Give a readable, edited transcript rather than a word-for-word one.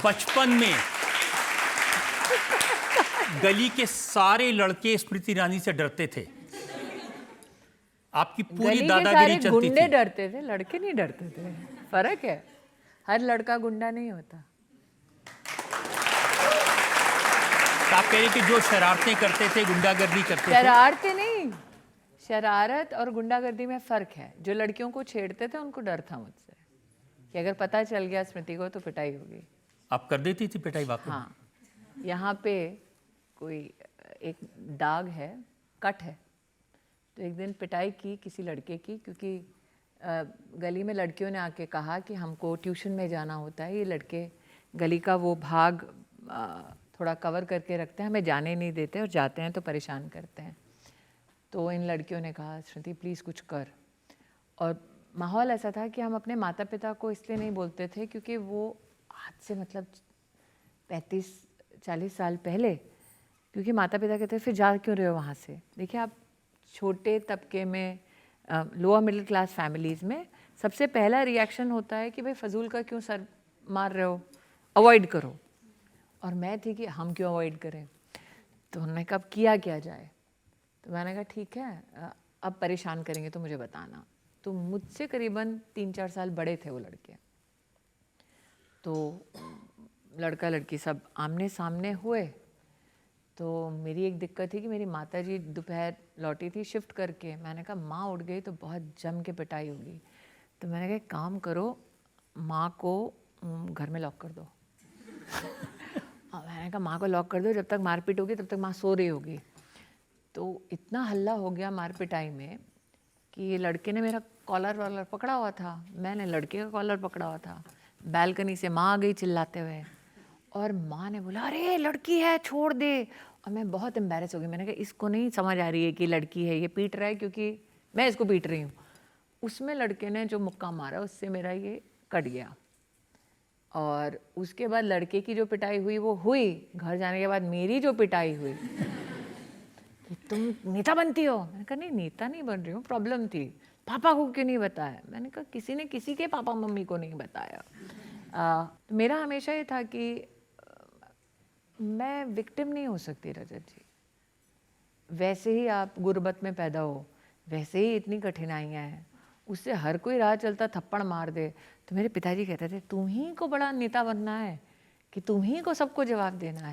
बचपन में गली के सारे लड़के स्मृति ईरानी से डरते थे। आपकी पूरी गली के दादागिरी सारे चलती गुंडे थी। डरते थे, लड़के नहीं डरते थे। फर्क है, हर लड़का गुंडा नहीं होता। तो आप कह रहे कि जो शरारतें करते थे, गुंडागर्दी करते थे। शरारतें नहीं, शरारत और गुंडागर्दी में फ़र्क है। जो लड़कियों को छेड़ते थे उनको डर था मुझसे कि अगर पता चल गया स्मृति को तो पिटाई होगी। आप कर देती थी पिटाई वाकई? हाँ, यहाँ पे कोई एक दाग है, कट है। तो एक दिन पिटाई की किसी लड़के की, क्योंकि गली में लड़कियों ने आके कहा कि हमको ट्यूशन में जाना होता है, ये लड़के गली का वो भाग थोड़ा कवर करके रखते हैं, हमें जाने नहीं देते और जाते हैं तो परेशान करते हैं। तो इन लड़कियों ने कहा स्मृति प्लीज़ कुछ कर। और माहौल ऐसा था कि हम अपने माता पिता को इसलिए नहीं बोलते थे क्योंकि वो आज से मतलब 35-40 साल पहले, क्योंकि माता पिता कहते फिर जा क्यों रहे हो वहाँ से। देखिए, आप छोटे तबके में लोअर मिडिल क्लास फैमिलीज़ में सबसे पहला रिएक्शन होता है कि भाई फजूल का क्यों सर मार रहे हो, अवॉइड करो। और मैं थी कि हम क्यों अवॉइड करें। तो उन्होंने कहा अब किया क्या जाए। तो मैंने कहा ठीक है, अब परेशान करेंगे तो मुझे बताना। तो मुझसे करीबन 3-4 साल बड़े थे वो लड़के। तो लड़का लड़की सब आमने सामने हुए। तो मेरी एक दिक्कत थी कि मेरी माताजी दोपहर लौटी थी शिफ्ट करके। मैंने कहा माँ उठ गई तो बहुत जम के पिटाई होगी। तो मैंने कहा काम करो, माँ को घर में लॉक कर दो। मैंने कहा माँ को लॉक कर दो, जब तक मारपीट होगी तब तक माँ सो रही होगी। तो इतना हल्ला हो गया मार पिटाई में कि ये लड़के ने मेरा कॉलर वॉलर पकड़ा हुआ था, मैंने लड़के का कॉलर पकड़ा हुआ था। बैल्कनी से माँ आ गई चिल्लाते हुए और माँ ने बोला अरे लड़की है छोड़ दे। और मैं बहुत एम्बैरेस हो गई। मैंने कहा इसको नहीं समझ आ रही है कि लड़की है, ये पीट रहा है क्योंकि मैं इसको पीट रही हूँ। उसमें लड़के ने जो मुक्का मारा उससे मेरा ये कट गया। और उसके बाद लड़के की जो पिटाई हुई वो हुई। घर जाने के बाद मेरी जो पिटाई हुई कि तुम नेता बनती हो। मैंने कहा नहीं नेता नहीं बन रही हूँ, प्रॉब्लम थी, पापा को क्यों नहीं बताया। मैंने कहा किसी ने किसी के पापा मम्मी को नहीं बताया। तो मेरा हमेशा ये था कि मैं विक्टिम नहीं हो सकती रजत जी। वैसे ही आप गुर्बत में पैदा हो, वैसे ही इतनी कठिनाइयाँ हैं, उससे हर कोई राह चलता थप्पड़ मार दे। तो मेरे पिताजी कहते थे तुम ही को बड़ा नेता बनना है कि तुम ही को सबको जवाब देना है।